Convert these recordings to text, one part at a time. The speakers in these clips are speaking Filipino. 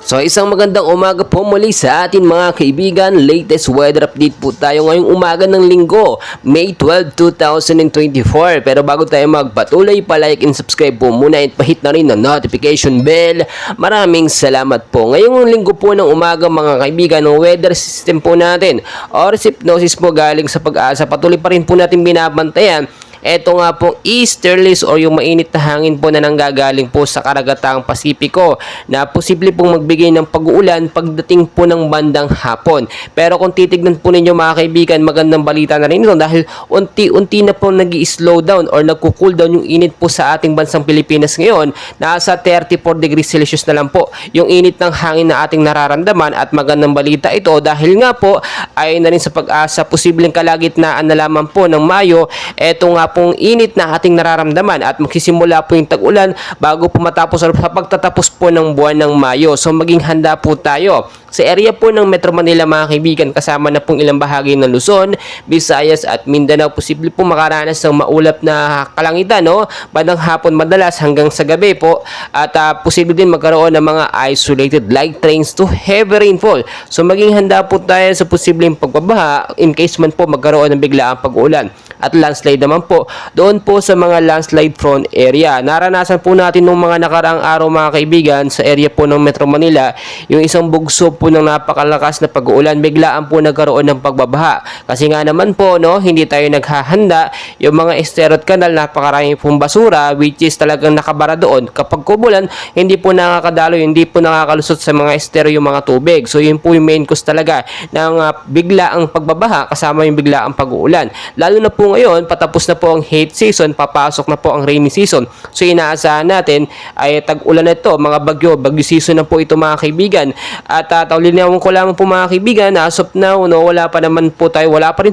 So isang magandang umaga po muli sa atin mga kaibigan. Latest weather update po tayo ngayong umaga ng linggo, May 12, 2024. Pero bago tayo magpatuloy, pa-like and subscribe po muna at pahit na rin ang notification bell. Maraming salamat po. Ngayong linggo po ng umaga mga kaibigan, ng weather system po natin or hypnosis po galing sa Pag-asa, patuloy pa rin po natin binabantayan. Ito nga pong easterlies o yung mainit na hangin po na nanggagaling po sa karagatang Pasipiko na posible pong magbigay ng pag-uulan pagdating po ng bandang hapon. Pero kung titignan po ninyo mga kaibigan, magandang balita na rin ito dahil unti-unti na po nag-i-slow down or nagko-cool down yung init po sa ating bansang Pilipinas ngayon. Nasa 34 degrees Celsius na lang po yung init ng hangin na ating nararamdaman at magandang balita ito dahil nga po ay na rin sa Pag-asa, posibleng kalagitnaan na lamang po ng Mayo. Ito nga pong init na ating nararamdaman at magsisimula po yung tag-ulan bago po matapos sa pagtatapos po ng buwan ng Mayo. So maging handa po tayo. Sa area po ng Metro Manila mga kaibigan, kasama na pong ilang bahagi ng Luzon, Visayas at Mindanao, posible po makaranas ng maulap na kalangitan, no? Bandang hapon madalas hanggang sa gabi po at posible din magkaroon ng mga isolated light rains to heavy rainfall. So maging handa po tayo sa posibleng pagbabaha in case man po magkaroon ng biglaang pag-uulan. At landslide naman po doon po sa mga landslide prone area. Naranasan po natin nung mga nakaraang araw mga kaibigan sa area po ng Metro Manila, yung isang bugso po ng napakalakas na pag-uulan, biglaan po nagkaroon ng pagbabaha. Kasi nga naman po, no, hindi tayo naghahanda. Yung mga esterot canal, napakarami pong basura which is talagang nakabara doon. Kapag kumulan, hindi po nakakadalo, hindi po nakakalusot sa mga estero yung mga tubig. So yun po yung main cause talaga ng biglaang pagbabaha kasama yung biglaang pag-uulan. Lalo na po ngayon, patapos na po ang heat season, papasok na po ang rainy season. So inaasahan natin ay tag-ulan na ito, mga bagyo season na po ito mga kaibigan. At taulinawan ko lamang po mga kaibigan, as of now, no, wala pa rin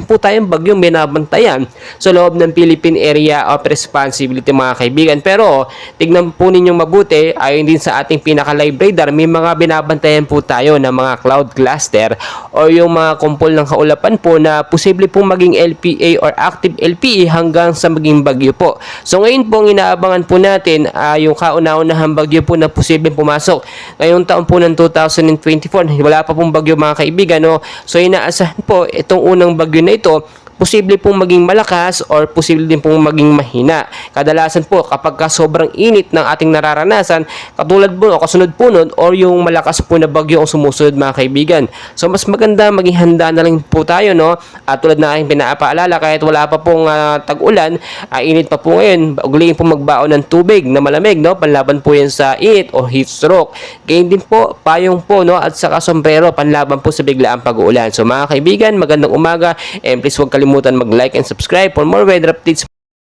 po tayong bagyong binabantayan sa loob ng Philippine Area of Responsibility mga kaibigan. Pero tignan po ninyong mabuti, ayon din sa ating pinaka-live radar, may mga binabantayan po tayo na mga cloud cluster o yung mga kumpol ng kaulapan po na posible pong maging LPA or active LPE hanggang sa maging bagyo po. So ngayon po ang inaabangan po natin yung kauna-unahang bagyo po na posibleng pumasok ngayong taon po ng 2024. Wala pa pong bagyo mga kaibigan, no? So inaasahan po itong unang bagyo na ito posible pong maging malakas or posible din pong maging mahina. Kadalasan po kapag sobrang init ng ating nararanasan, katulad po o kasunod po nun or yung malakas po na bagyo ang sumusunod mga kaibigan. So mas maganda maging handa na lang po tayo, no? At tulad na aking pinapaalala, kahit wala pa pong tag-ulan, init pa po ngayon, ugliin po magbaon ng tubig na malamig, no? Panlaban po yan sa init o heat stroke. Ganyan din po, payong po, no? At saka sombrero, panlaban po sa biglaang pag-uulan. So mga kaibigan, magandang umaga and please huwag kalimutan mag-like and subscribe for more weather updates.